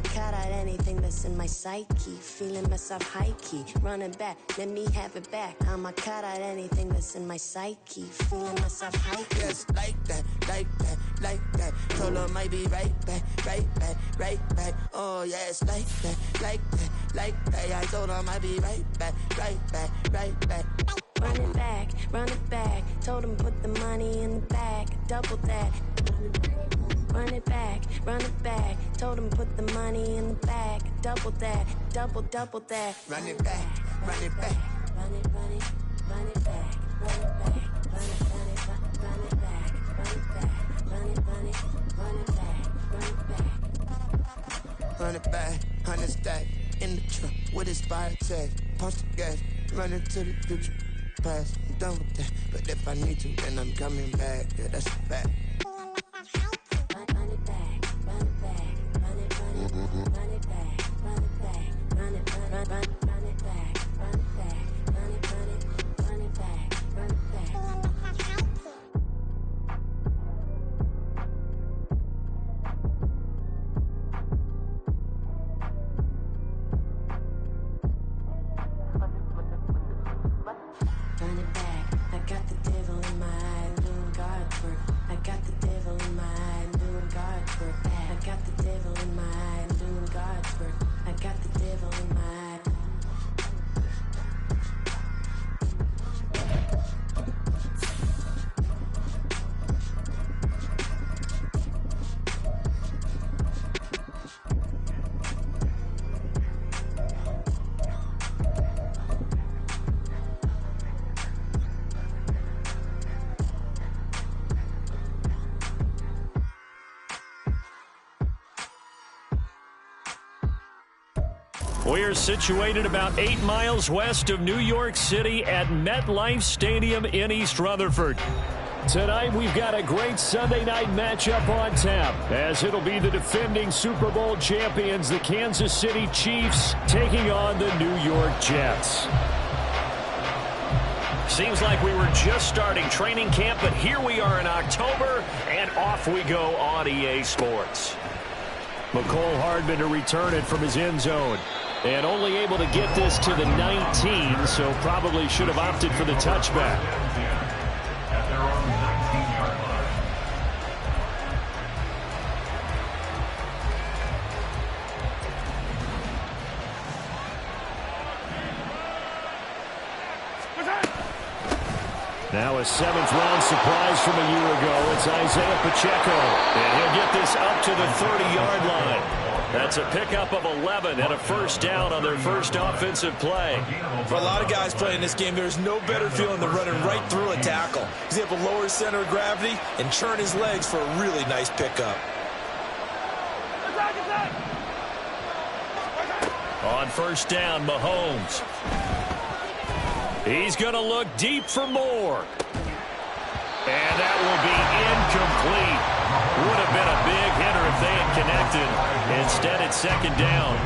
I'ma cut out anything that's in my psyche. Feeling myself high key, running back, let me have it back. I'ma cut out anything that's in my psyche. Feeling myself high key. Yes, like that, like that, like that. Told her might be right back, right back, right back. Oh yes, like that, like that, like that. I told her might be right back, right back, right back. Run it back, run it back. Told him put the money in the bag, double that. Run it back, run it back. Told him put the money in the bag, double that, double that. Run it back, run it back. Run it, run it, run it back, run it back, run it, run it, run it back, run it back, run it, run it, run it back, run it back. 100 back, 100 stack in the truck with his fire tag. Punch the gas, running to the future. Past, I'm done with that. But if I need to, then I'm coming back. Yeah, that's a fact. Run it back, run it back, run it, run it, run it back, run it back, run it, run it back, run it back, run it, run it, run it back, run it back. Run it back, I got the devil in my eye, doing guard work. I got the devil in my eye, doing guard work. I got the devil in my eye, doing guard work. I got the devil in my eye. We're situated about 8 miles west of New York City at MetLife Stadium in East Rutherford. Tonight, we've got a great Sunday night matchup on tap, as it'll be the defending Super Bowl champions, the Kansas City Chiefs, taking on the New York Jets. Seems like we were just starting training camp, but here we are in October, and off we go on EA Sports. McCole Hardman to return it from his end zone. And only able to get this to the 19, so probably should have opted for the touchback. Now a 7th-round surprise from a year ago. It's Isaiah Pacheco. And he'll get this up to the 30-yard line. That's a pickup of 11 and a first down on their first offensive play. For a lot of guys playing this game, there's no better feeling than running right through a tackle. He's able to lower his center of gravity and churn his legs for a really nice pickup. On first down, Mahomes. He's going to look deep for more. And that will be incomplete. Would have been a big hitter if they had connected. Instead, it's second down.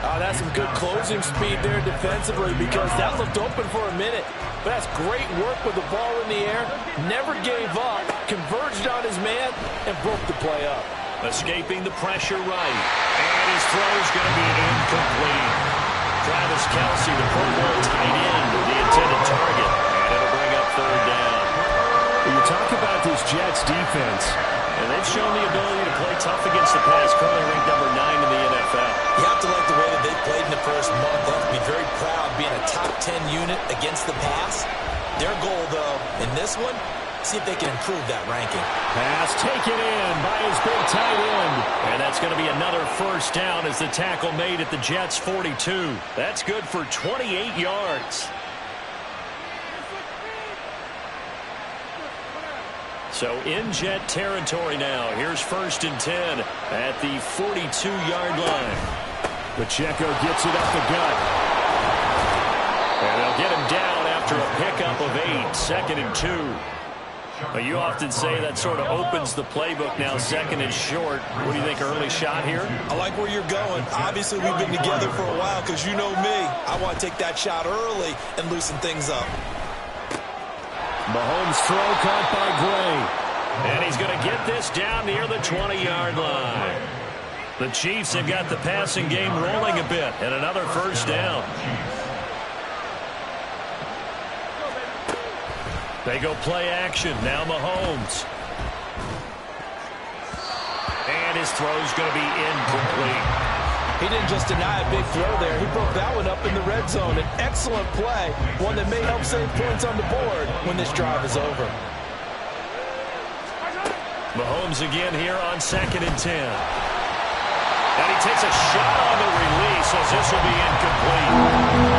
Oh, that's some good closing speed there defensively, because that looked open for a minute. But that's great work with the ball in the air. Never gave up, converged on his man, and broke the play up. Escaping the pressure right. And his throw is going to be incomplete. Travis Kelce, the Pro Bowl tight end, the intended target. And it'll bring up third down. You talk about this Jets defense, and they've shown the ability to play tough against the pass, currently ranked number 9 in the NFL. You have to like the way that they played in the first month. They have to be very proud being a top 10 unit against the pass. Their goal, though, in this one, see if they can improve that ranking. Pass taken in by his big tight end. And that's going to be another first down as the tackle made at the Jets' 42. That's good for 28 yards. So in Jet territory now. Here's first and 10 at the 42-yard line. Pacheco gets it up the gut. And they'll get him down after a pickup of 8, second and 2. But you often say that sort of opens the playbook now, second and short. What do you think, early shot here? I like where you're going. Obviously, we've been together for a while, because you know me. I want to take that shot early and loosen things up. Mahomes' throw caught by Gray. And he's going to get this down near the 20-yard line. The Chiefs have got the passing game rolling a bit, and another first down. They go play action. Now Mahomes. And his throw's going to be incomplete. He didn't just deny a big throw there. He broke that one up in the red zone. An excellent play, one that may help save points on the board when this drive is over. Mahomes again here on 2nd and 10. And he takes a shot on the release as this will be incomplete.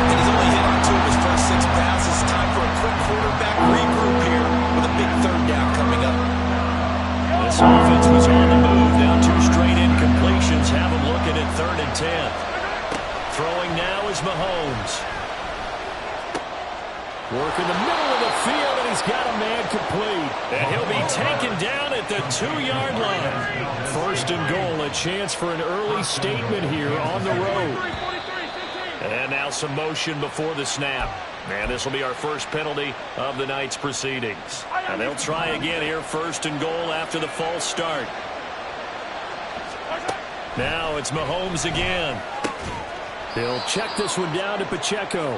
And he's only hit on 2 of his first 6 passes. Time for a quick quarterback regroup here with a big 3rd down coming up. This offense was on the move. Now 2 straight incompletions have him looking at 3rd and 10. Throwing now is Mahomes. Work in the middle of the field, and he's got a man complete. And he'll be taken down at the 2-yard line. 1st and goal, a chance for an early statement here on the road. And now some motion before the snap. And this will be our first penalty of the night's proceedings. And they'll try again here, 1st and goal after the false start. Now it's Mahomes again. They'll check this one down to Pacheco.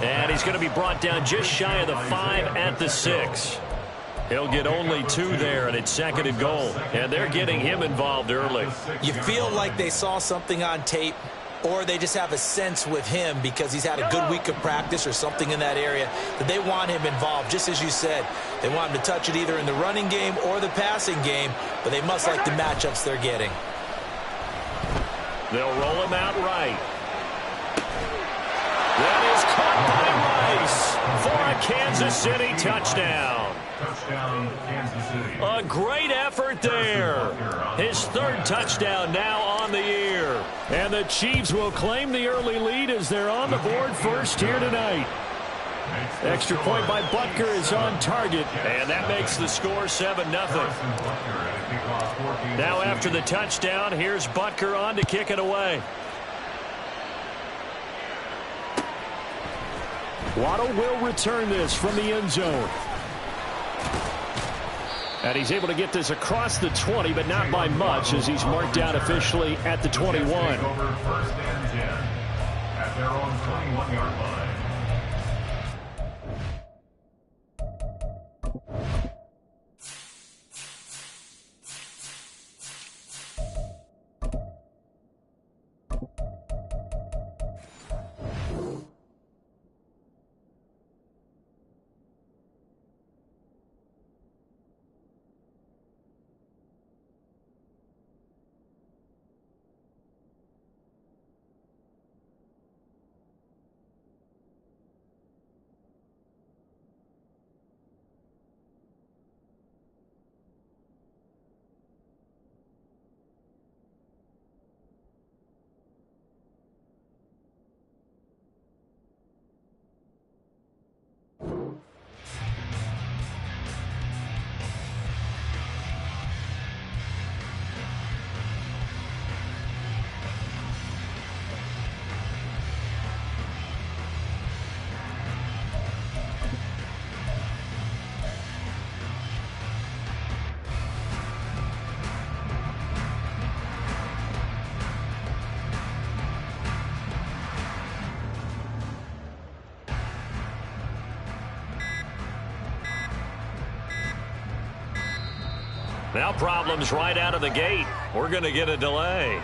And he's going to be brought down just shy of the 5 at the 6. He'll get only 2 there, and it's 2nd and goal. And they're getting him involved early. You feel like they saw something on tape, or they just have a sense with him because he's had a good week of practice or something in that area that they want him involved. Just as you said, they want him to touch it either in the running game or the passing game, but they must like the matchups they're getting. They'll roll him out right. That is caught by Rice for a Kansas City touchdown. Kansas City. A great effort there. His 3rd touchdown now on the year. And the Chiefs will claim the early lead as they're on the board first here tonight. Extra point by Butker is on target. And that makes the score 7-0. Now after the touchdown, here's Butker on to kick it away. Waddle will return this from the end zone. And he's able to get this across the 20, but not by much, as he's marked down officially at the 21. Over 1st and 10 at their own 21-yard line. Now problems right out of the gate. We're going to get a delay.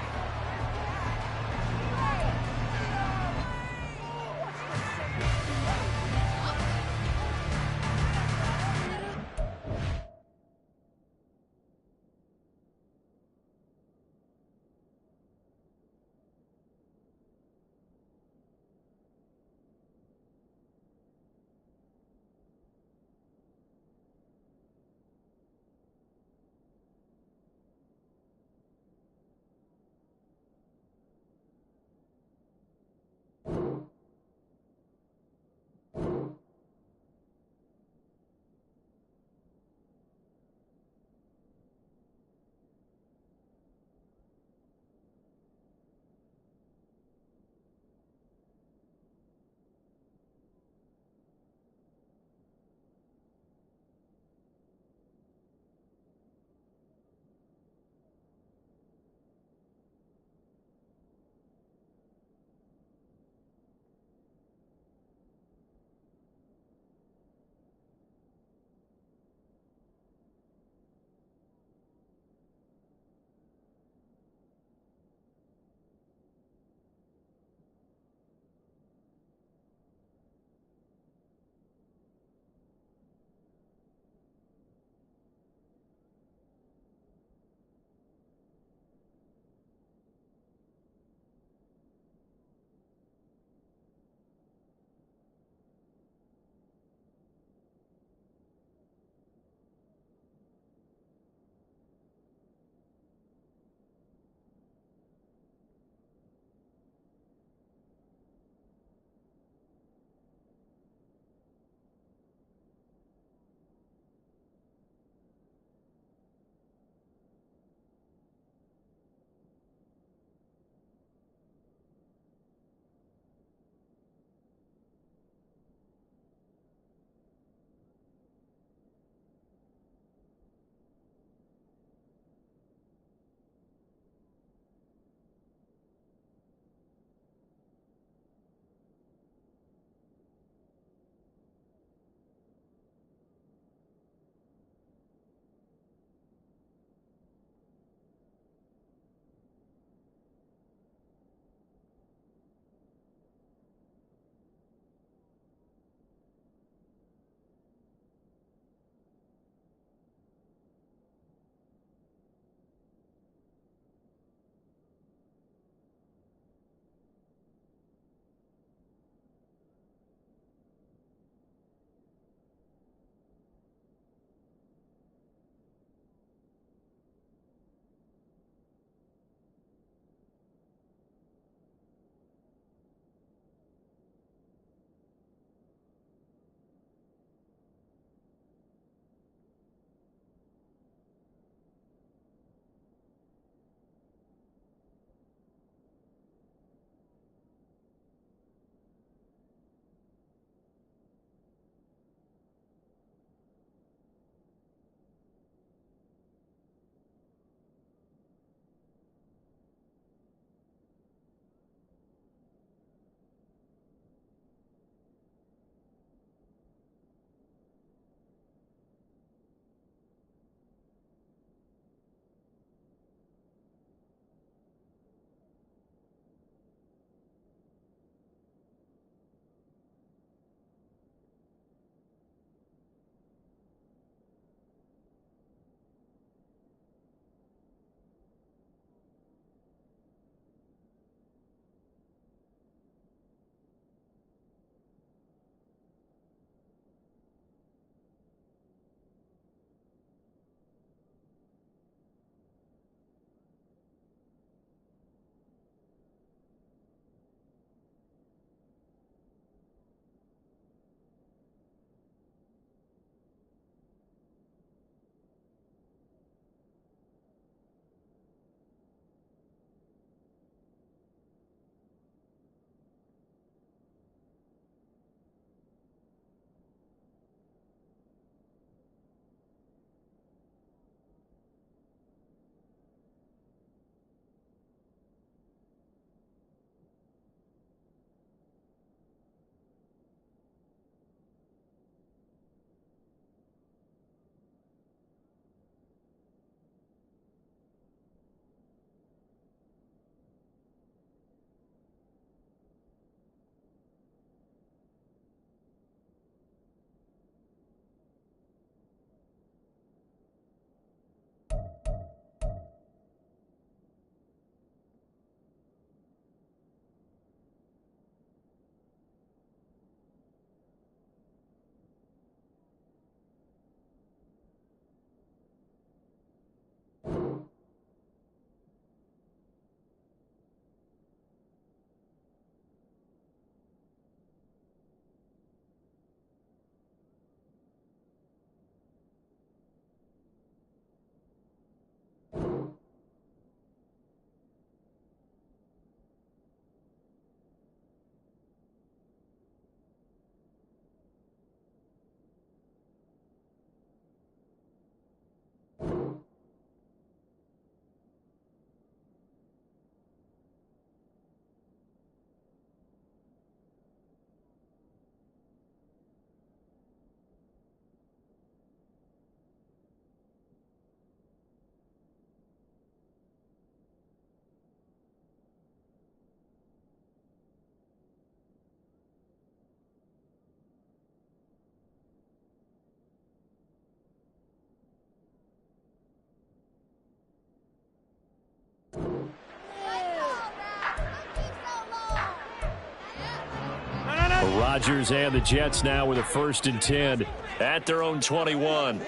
Rodgers and the Jets now with a 1st and 10 at their own 21.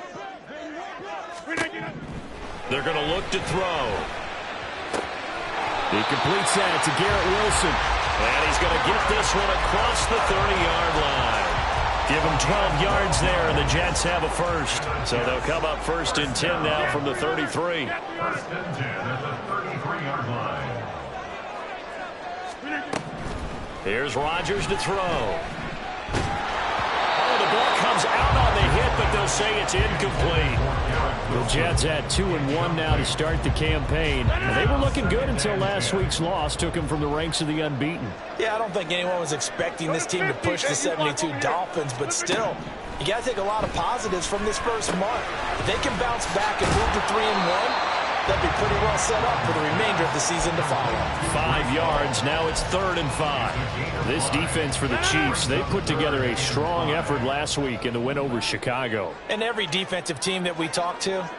They're going to look to throw. He completes that to Garrett Wilson. And he's going to get this one across the 30-yard line. Give him 12 yards there, and the Jets have a 1st. So they'll come up 1st and 10 now from the 33. 1st and 10 at the 33-yard line. Here's Rodgers to throw. Oh, the ball comes out on the hit, but they'll say it's incomplete. The Jets at 2-1 now to start the campaign. And they were looking good until last week's loss took them from the ranks of the unbeaten. Yeah, I don't think anyone was expecting this team to push the 72 Dolphins, but still, you got to take a lot of positives from this first month. If they can bounce back and move to 3-1, they'll be pretty well set up for the remainder of the season to follow. 5 yards. Now it's 3rd and 5. This defense for the Chiefs, they put together a strong effort last week in the win over Chicago. And every defensive team that we talk to,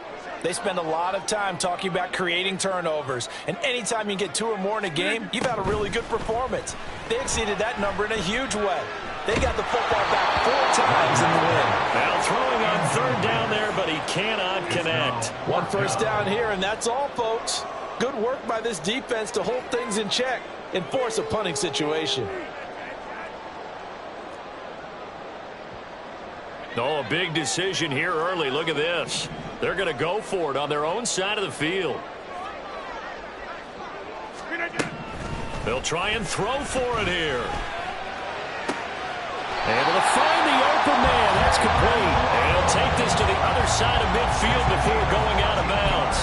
they spend a lot of time talking about creating turnovers. And anytime you get 2 or more in a game, you've had a really good performance. They exceeded that number in a huge way. They got the football back 4 times in the win. Now throwing on 3rd down there, but he cannot connect. 1 first down here, and that's all, folks. Good work by this defense to hold things in check and force a punting situation. Oh, a big decision here early. Look at this. They're going to go for it on their own side of the field. They'll try and throw for it here. Able to find the open man. That's complete. And he'll take this to the other side of midfield before going out of bounds.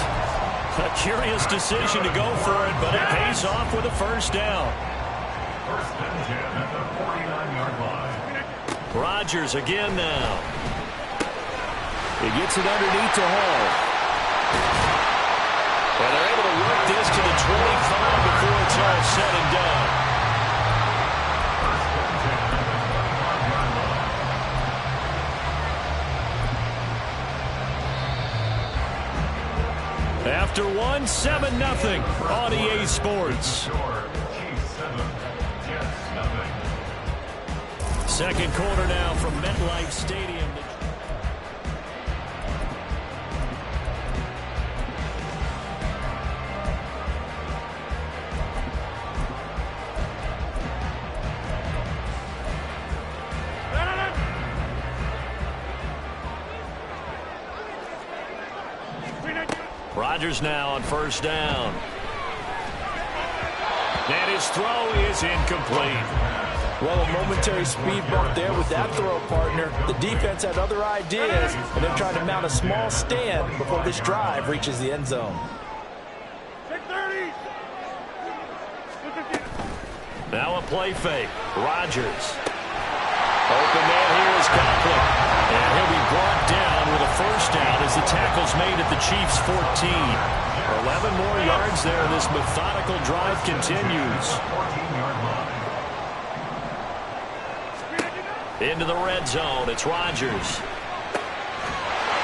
A curious decision to go for it, but it pays off with a 1st down. 1st and 10 at the 49-yard line. Rodgers again now. He gets it underneath to Hall. And they're able to work this to the 25 before it's all said and done. After 1, 7-0 on EA Sports. 2nd quarter now from MetLife Stadium. Rodgers now on 1st down. And his throw is incomplete. Well, a momentary speed bump there with that throw, partner. The defense had other ideas, and they're trying to mount a small stand before this drive reaches the end zone. Now a play fake. Rodgers. Open man here is Conklin. And he'll be brought down with a 1st down as the tackle's made at the Chiefs' 14. 11 more yards there. This methodical drive continues. Into the red zone. It's Rodgers.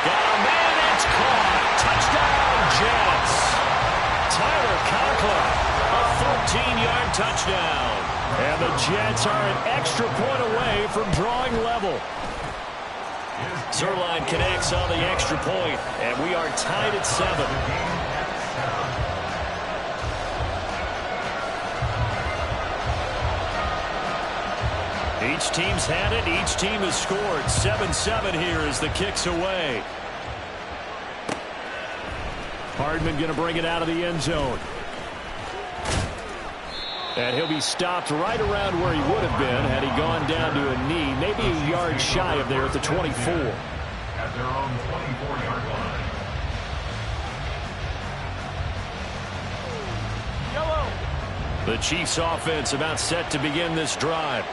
Got a man. It's caught. Touchdown, Jets. Tyler Conklin. A 14-yard touchdown. And the Jets are an extra point away from drawing level. Zerline connects on the extra point, and we are tied at 7. Each team's had it. Each team has scored. 7-7 here as the kick's away. Hardman going to bring it out of the end zone. And he'll be stopped right around where he would have been had he gone down to a knee, maybe a yard shy of there at the 24. At their own 24-yard line. The Chiefs offense about set to begin this drive.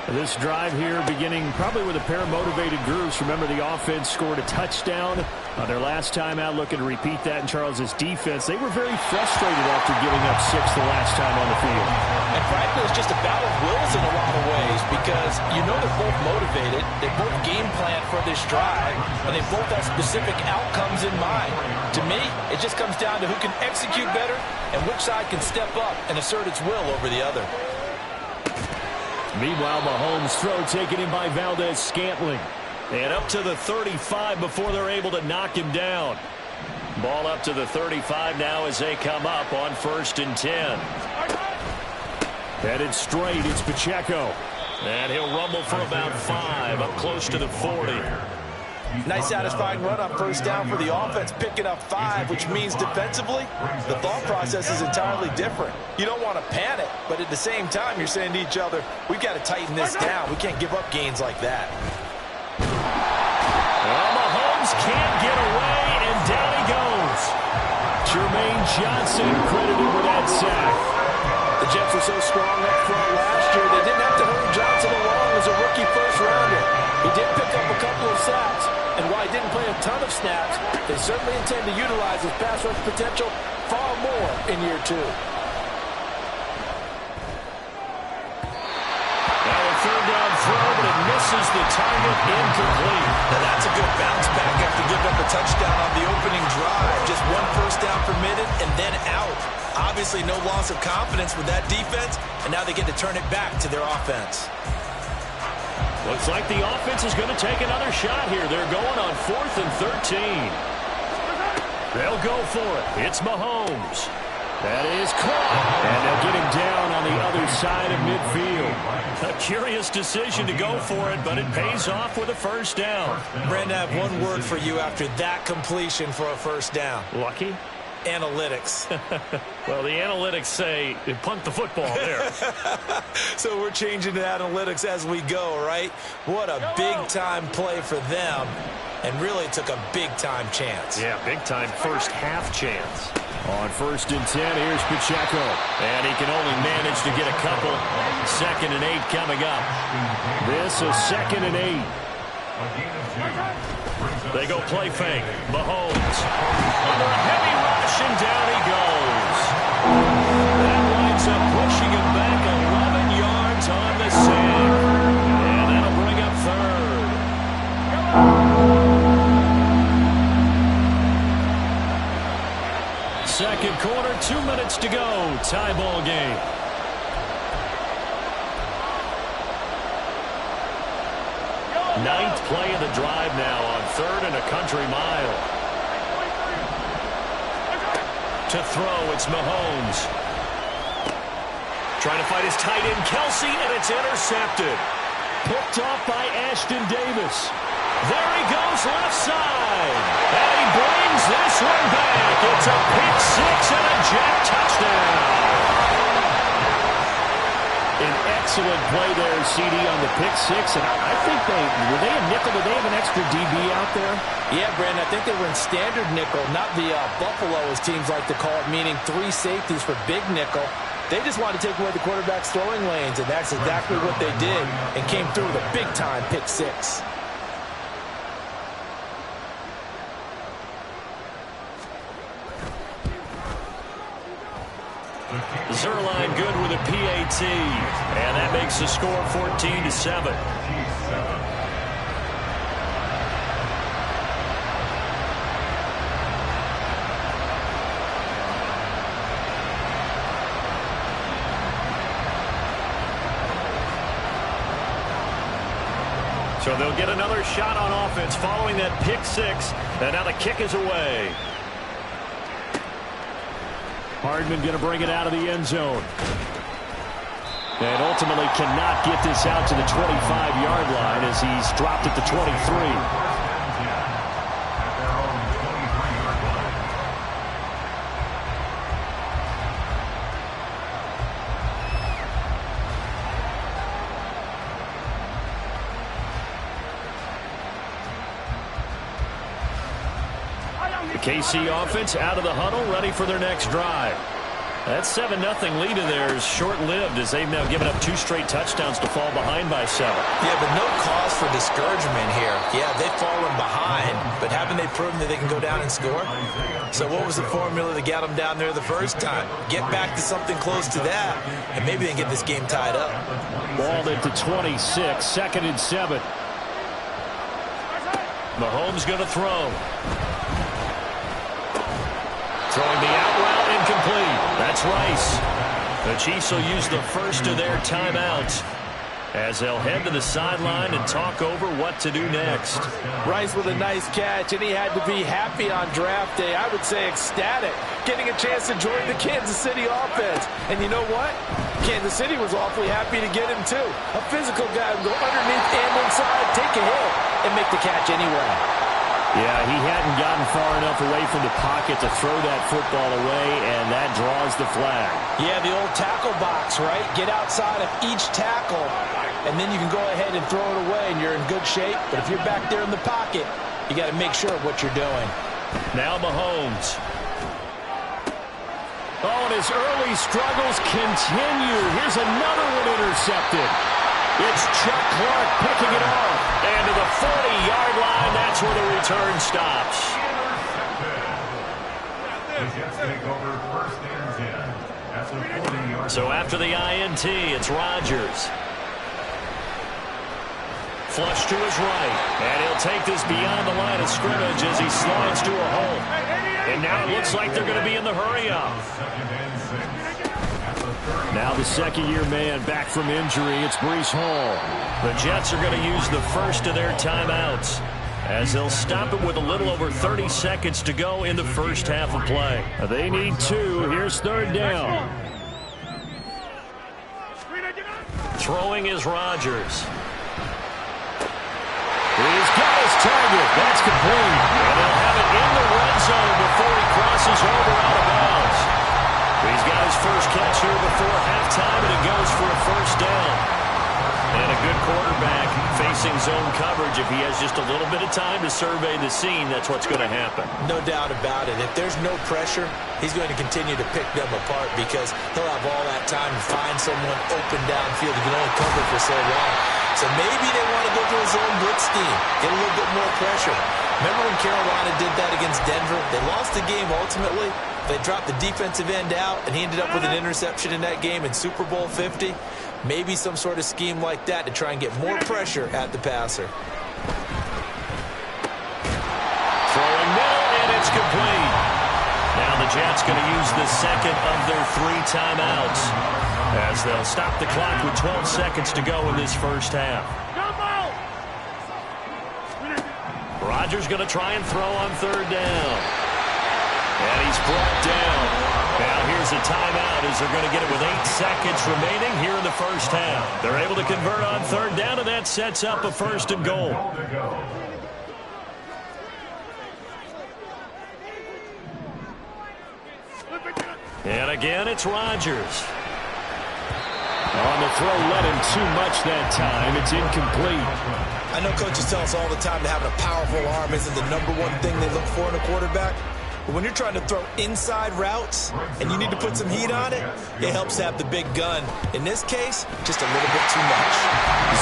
This drive here beginning probably with a pair of motivated groups. Remember, the offense scored a touchdown their last time out, looking to repeat that in Charles's defense. They were very frustrated after giving up 6 the last time on the field. And frankly, it's just a battle of wills in a lot of ways because you know they're both motivated. They both game plan for this drive, and they both have specific outcomes in mind. To me, it just comes down to who can execute better and which side can step up and assert its will over the other. Meanwhile, Mahomes' throw taken in by Valdez-Scantling. And up to the 35 before they're able to knock him down. Ball up to the 35 now as they come up on 1st and 10. Headed straight, it's Pacheco. And he'll rumble for about 5, up close to the 40. Nice satisfying run on 1st down for the offense, picking up 5, which means defensively, the thought process is entirely different. You don't want to panic, but at the same time, you're saying to each other, we've got to tighten this down. We can't give up gains like that. Well, Mahomes can't get away, and down he goes. Jermaine Johnson credited with that sack. The Jets were so strong up front last year, they didn't have to hurry Johnson along as a rookie first-rounder. He did pick up a couple of sacks, and while he didn't play a ton of snaps, they certainly intend to utilize his pass rush potential far more in year 2. Now a 3rd down throw, but it misses the target, incomplete. Now that's a good bounce back after giving up a touchdown on the opening drive. Just 1 first down permitted and then out. Obviously no loss of confidence with that defense, and now they get to turn it back to their offense. Looks like the offense is going to take another shot here. They're going on 4th and 13. They'll go for it. It's Mahomes. That is caught. And they'll get him down on the other side of midfield. A curious decision to go for it, but it pays off with a 1st down. Brandon, I have one word for you after that completion for a 1st down. Lucky? Analytics. Well, the analytics say punt the football there. So we're changing to analytics as we go, right? What a big-time play for them, and really took a big-time chance. Yeah, big-time first half chance. On 1st and 10, here's Pacheco. And he can only manage to get a couple. 2nd and 8 coming up. This is 2nd and 8. They go play fake. Mahomes. Under a heavy rush, and down he goes. That winds up pushing him back 11 yards on the sack. And that'll bring up 3rd. 2nd quarter, 2 minutes to go. Tie ball game. Ninth play of the drive now on 3rd and a country mile. To throw, it's Mahomes. Trying to fight his tight end, Kelsey, and it's intercepted. Picked off by Ashton Davis. There he goes, left side. And he brings this one back. It's a pick 6 and a Jet touchdown. An excellent play there, CD, on the pick 6. And I think were they a nickel? Did they have an extra DB out there? Yeah, Brandon, I think they were in standard nickel, not the Buffalo, as teams like to call it, meaning 3 safeties for big nickel. They just wanted to take away the quarterback's throwing lanes, and that's exactly what they did, and came through with a big-time pick 6. Zerline good with a PAT, and that makes the score 14-7. So they'll get another shot on offense following that pick 6, and now the kick is away. Hardman going to bring it out of the end zone. And ultimately cannot get this out to the 25-yard line as he's dropped at the 23. KC offense out of the huddle, ready for their next drive. That 7-0 lead of theirs short-lived as they've now given up 2 straight touchdowns to fall behind by 7. Yeah, but no cause for discouragement here. Yeah, they've fallen behind, but haven't they proven that they can go down and score? So what was the formula that got them down there the first time? Get back to something close to that, and maybe they can get this game tied up. Balled at the 26, 2nd and 7. Mahomes going to throw. Throwing the out route, incomplete. That's Rice. The Chiefs will use the first of their timeouts. as they'll head to the sideline and talk over what to do next. Rice with a nice catch, and he had to be happy on draft day. I would say ecstatic, getting a chance to join the Kansas City offense. And you know what? Kansas City was awfully happy to get him, too. A physical guy would go underneath and inside, take a hit, and make the catch anyway. Yeah, he hadn't gotten far enough away from the pocket to throw that football away, and that draws the flag. Yeah, the old tackle box, right? Get outside of each tackle, and then you can go ahead and throw it away, and you're in good shape. But if you're back there in the pocket, you got to make sure of what you're doing. Now Mahomes. Oh, and his early struggles continue. Here's another one intercepted. It's Chuck Clark picking it off. And to the 40-yard line, that's where the return stops. So after the INT, it's Rodgers. Flush to his right. And he'll take this beyond the line of scrimmage as he slides to a hole. And now it looks like they're going to be in the hurry-up. Now the second-year man back from injury. It's Breece Hall. The Jets are going to use the first of their timeouts as they'll stop it with a little over 30 seconds to go in the first half of play. They need two. Here's third down. Throwing is Rodgers. He's got his target. That's complete. And they'll have it in the red zone before he crosses over out of bounds. He's got his first catch here before halftime, and it goes for a first down. And a good quarterback facing zone coverage. If he has just a little bit of time to survey the scene, that's what's going to happen. No doubt about it. If there's no pressure, he's going to continue to pick them apart because he'll have all that time to find someone open downfield. He can only cover for so long. So maybe they want to go to a zone blitz scheme, get a little bit more pressure. Remember when Carolina did that against Denver? They lost the game ultimately. They dropped the defensive end out, and he ended up with an interception in that game in Super Bowl 50. Maybe some sort of scheme like that to try and get more pressure at the passer. Throwing middle, and it's complete. Now the Jets going to use the second of their 3 timeouts as they'll stop the clock with 12 seconds to go in this first half. Rodgers going to try and throw on third down. And he's brought down. Now here's a timeout as they're going to get it with 8 seconds remaining here in the first half. They're able to convert on third down, and that sets up a first and goal. And again, it's Rodgers. On the throw, led him too much that time. It's incomplete. I know coaches tell us all the time that having a powerful arm isn't the #1 thing they look for in a quarterback. But when you're trying to throw inside routes and you need to put some heat on it, it helps to have the big gun. In this case, just a little bit too much.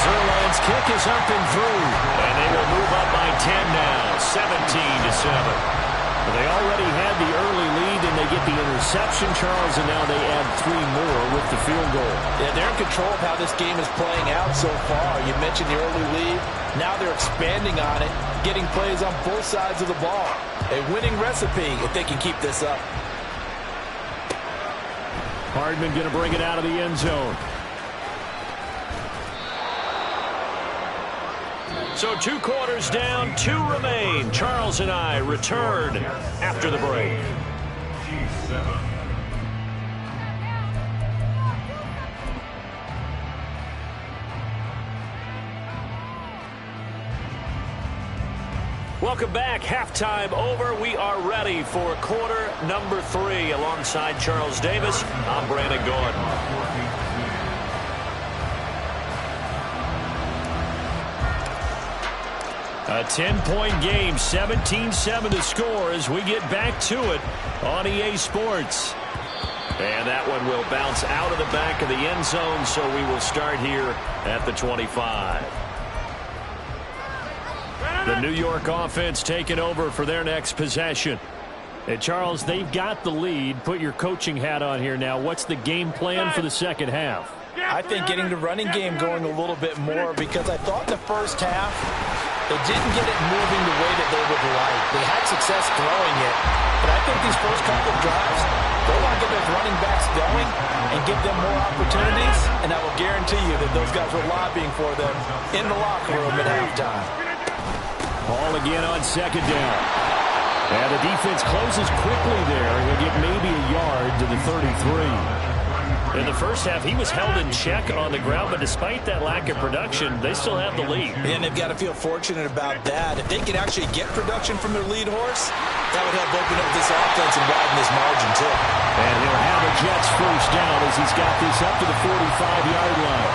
Zerline's kick is up and through. And they will move up by 10 now, 17-7. They already had the early lead, and they get the interception, Charles, and now they add 3 more with the field goal. Yeah, they're in control of how this game is playing out so far. You mentioned the early lead. Now they're expanding on it, getting plays on both sides of the ball. A winning recipe if they can keep this up. Hardman going to bring it out of the end zone. So 2 quarters down, 2 remain. Charles and I return after the break. Welcome back. Halftime over. We are ready for quarter number 3. Alongside Charles Davis, I'm Brandon Gordon. A 10-point game, 17-7 to score as we get back to it on EA Sports. And that one will bounce out of the back of the end zone, so we will start here at the 25. The New York offense taking over for their next possession. And Charles, they've got the lead. Put your coaching hat on here now. What's the game plan for the second half? I think getting the running game going a little bit more because I thought the first half they didn't get it moving the way that they would like. They had success throwing it, but I think these first couple of drives, They want to get those running backs going and give them more opportunities, and I will guarantee you that those guys were lobbying for them in the locker room at halftime. Ball again on second down. And the defense closes quickly there. He'll get maybe a yard to the 33. In the first half, he was held in check on the ground, but despite that lack of production, they still have the lead. And they've got to feel fortunate about that. If they can actually get production from their lead horse, that would help open up this offense and widen this margin, too. And he'll have a Jets first down as he's got this up to the 45-yard line.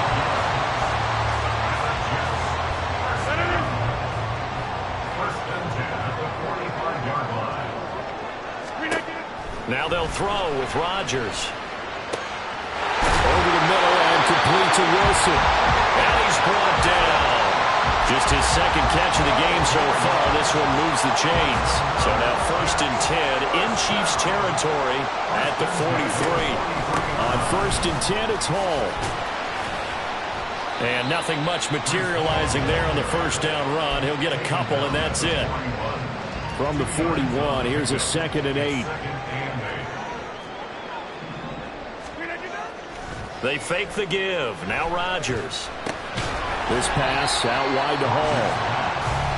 Now they'll throw with Rodgers. Over the middle and complete to Wilson. And he's brought down. Just his second catch of the game so far. This one moves the chains. So now 1st and 10 in Chiefs territory at the 43. On 1st and 10, it's Hall. And nothing much materializing there on the first down run. He'll get a couple, and that's it. From the 41, here's a 2nd and 8. They fake the give. Now Rodgers. This pass out wide to Hall.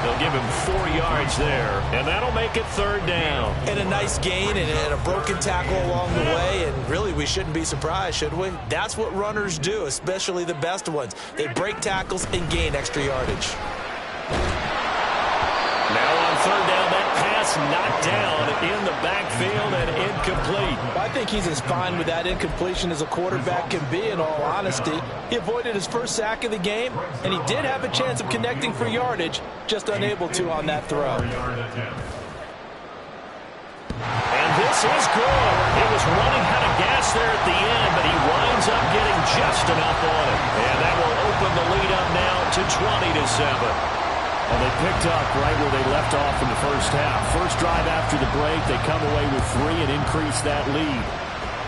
They'll give him 4 yards there, and that'll make it 3rd down. And a nice gain and a broken tackle along the way, and really we shouldn't be surprised, should we? That's what runners do, especially the best ones. They break tackles and gain extra yardage. Now on 3rd down, that pass knocked down in the backfield and incomplete. I think he's as fine with that incompletion as a quarterback can be, in all honesty. He avoided his first sack of the game, and he did have a chance of connecting for yardage, just unable to on that throw. And this is good. It was running out of gas there at the end, but he winds up getting just enough on it. And that will open the lead up now to 20-7. And they picked up right where they left off in the first half. First drive after the break, they come away with 3 and increase that lead.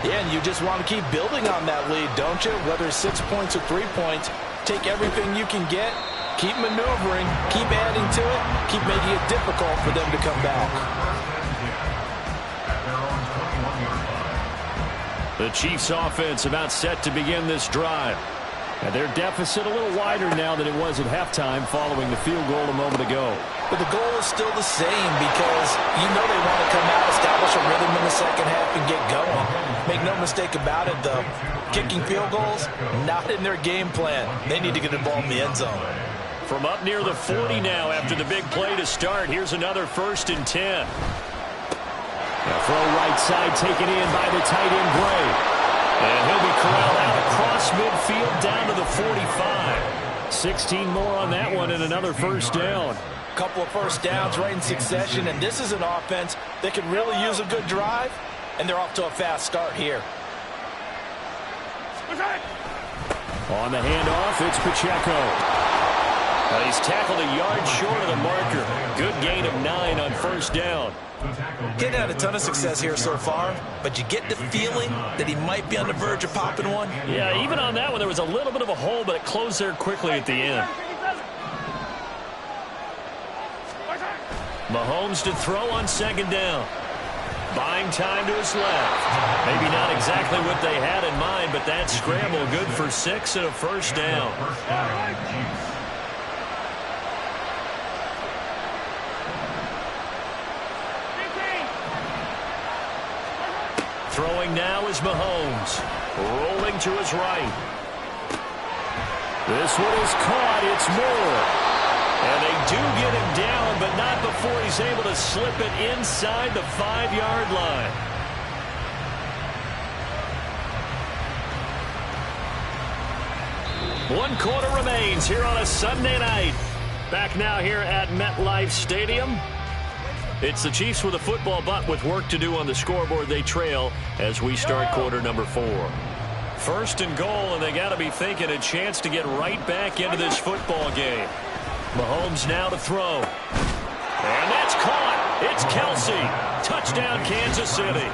Yeah, and you just want to keep building on that lead, don't you? Whether it's 6 points or 3 points, take everything you can get, keep maneuvering, keep adding to it, keep making it difficult for them to come back. The Chiefs offense about set to begin this drive. And their deficit a little wider now than it was at halftime following the field goal a moment ago. But the goal is still the same because you know they want to come out, establish a rhythm in the second half, and get going. Make no mistake about it, though. Kicking field goals, not in their game plan. They need to get the ball in the end zone. From up near the 40 now after the big play to start, here's another 1st and 10. Now throw right side taken in by the tight end Gray. And he'll be corralled out across midfield down to the 45. 16 more on that one and another first down. Couple of first downs right in succession, and this is an offense that could really use a good drive, and they're off to a fast start here. On the handoff, it's Pacheco. He's tackled a yard short of the marker. Good gain of 9 on first down. Getting had a ton of success here so far, but you get the feeling that he might be on the verge of popping one. Yeah, even on that one, there was a little bit of a hole, but it closed there quickly at the end. Mahomes to throw on 2nd down. Buying time to his left. Maybe not exactly what they had in mind, but that scramble good for 6 and a first down. Throwing now is Mahomes. Rolling to his right. This one is caught. It's Moore. And they do get him down, but not before he's able to slip it inside the 5-yard line. One quarter remains here on a Sunday night. Back now here at MetLife Stadium. It's the Chiefs with a football, but with work to do on the scoreboard. They trail as we start quarter number 4. 1st and goal, and they got to be thinking a chance to get right back into this football game. Mahomes now to throw. And that's caught. It's Kelsey. Touchdown, Kansas City.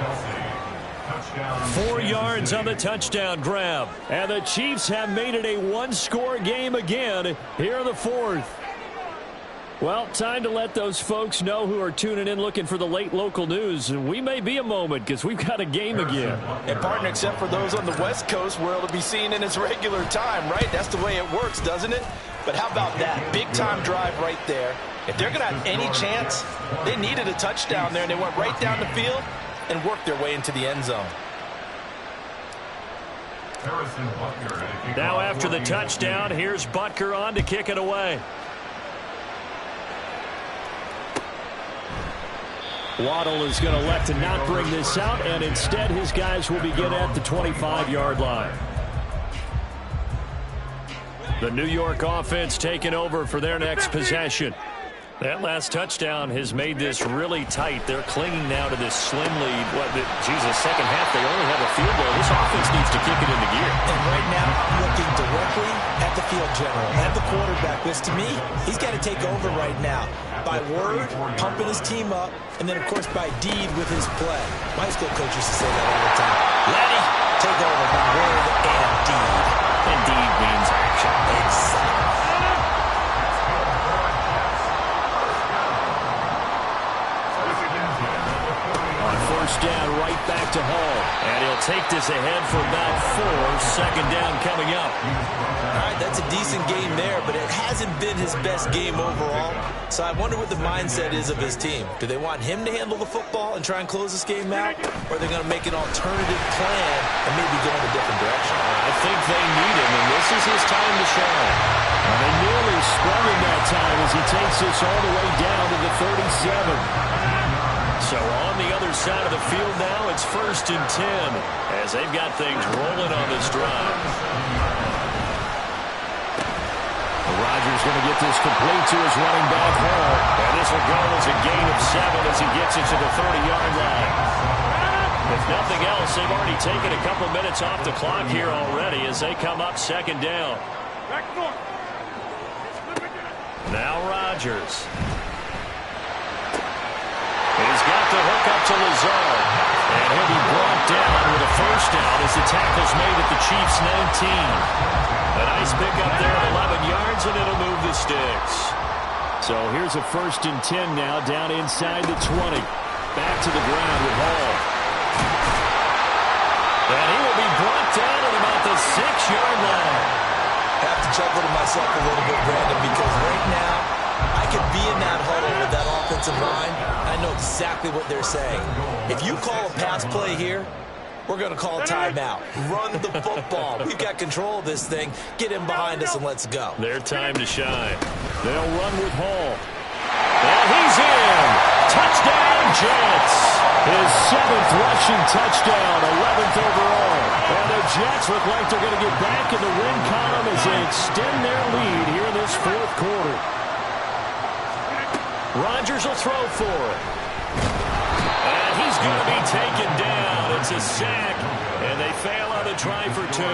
4 yards on the touchdown grab. And the Chiefs have made it a one-score game again here in the 4th. Well, time to let those folks know who are tuning in looking for the late local news. And we may be a moment because we've got a game again. And partner, except for those on the West Coast where it'll be seen in its regular time, right? That's the way it works, doesn't it? But how about that? Big time drive right there. If they're going to have any chance, they needed a touchdown there, and they went right down the field and worked their way into the end zone. Now after the touchdown, here's Butker on to kick it away. Waddle is going to elect to not bring this out, and instead his guys will begin at the 25-yard line. The New York offense taking over for their next possession. That last touchdown has made this really tight. They're clinging now to this slim lead. Second half, they only have a field goal. This offense needs to kick it into gear. And right now, I'm looking directly at the field general, at the quarterback, because to me, he's got to take over right now. By word, pumping his team up, and then, of course, by deed with his play. My high school coach used to say that all the time. Letty, take over by word and deed. And deed means action. Exactly. First down, right back to Hall. And he'll take this ahead for about 4. Second down coming up. All right, that's a decent game there, but it hasn't been his best game overall. So I wonder what the mindset is of his team. Do they want him to handle the football and try and close this game out? Or are they going to make an alternative plan and maybe go in a different direction? I think they need him, and this is his time to shine. And they nearly sprung him that time as he takes this all the way down to the 37. So on the other side of the field now, it's 1st and 10 as they've got things rolling on this drive. Rodgers going to get this complete to his running back Hall. And this will go as a gain of 7 as he gets it to the 30-yard line. If nothing else, they've already taken a couple minutes off the clock here already as they come up second down. Now Rodgers. He's got the hook up to Lazard. And he'll be brought down with a first down as the tackle's made at the Chiefs' 19. A nice pickup there at 11 yards, and it'll move the sticks. So here's a 1st and 10 now, down inside the 20. Back to the ground with Hall. And he will be brought down at about the 6-yard line. I have to chuckle to myself a little bit, Brandon, because right now, I could be in that huddle with that offensive line. I know exactly what they're saying. If you call a pass play here, we're going to call a timeout. Run the football. We've got control of this thing. Get him behind us and let's go. Their time to shine. They'll run with Hall. And he's in. Touchdown, Jets. His 7th rushing touchdown, 11th overall. And the Jets look like they're going to get back in the win column as they extend their lead here in this 4th quarter. Rodgers will throw for it. And he's going to be taken down. It's a sack, and they fail on the try for 2. 26,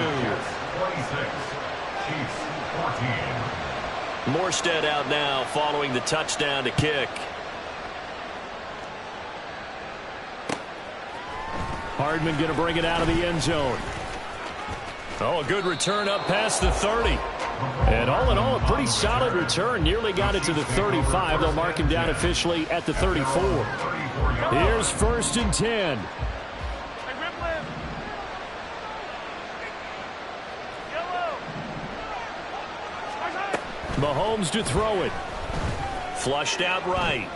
Chiefs 14. Morstead out now following the touchdown to kick. Hardman going to bring it out of the end zone. Oh, a good return up past the 30. And all in all, a pretty solid return. Nearly got it to the 35. They'll mark him down officially at the 34. Here's 1st and 10. Mahomes to throw it. Flushed out right.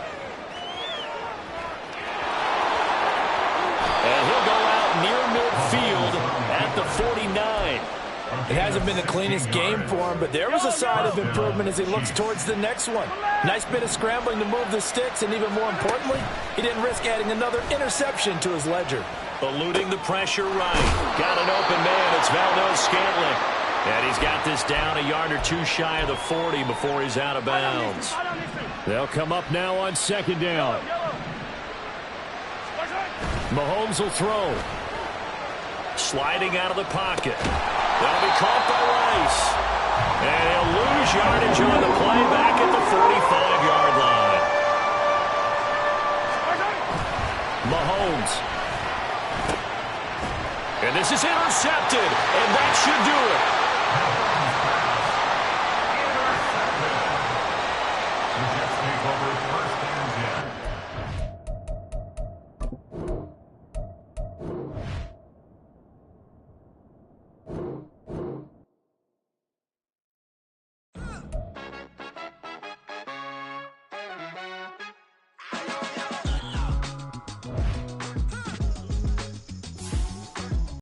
And he'll go out near midfield at the 49. It hasn't been the cleanest game for him, but there was a sign of improvement as he looks towards the next one. Nice bit of scrambling to move the sticks, and even more importantly, he didn't risk adding another interception to his ledger. Eluding the pressure right. Got an open man. It's Valdez-Scantling. And he's got this down a yard or 2 shy of the 40 before he's out of bounds. They'll come up now on 2nd down. Mahomes will throw. Sliding out of the pocket. That'll be caught by Rice. And he'll lose yardage on the play back at the 45-yard line. Mahomes. And this is intercepted. And that should do it.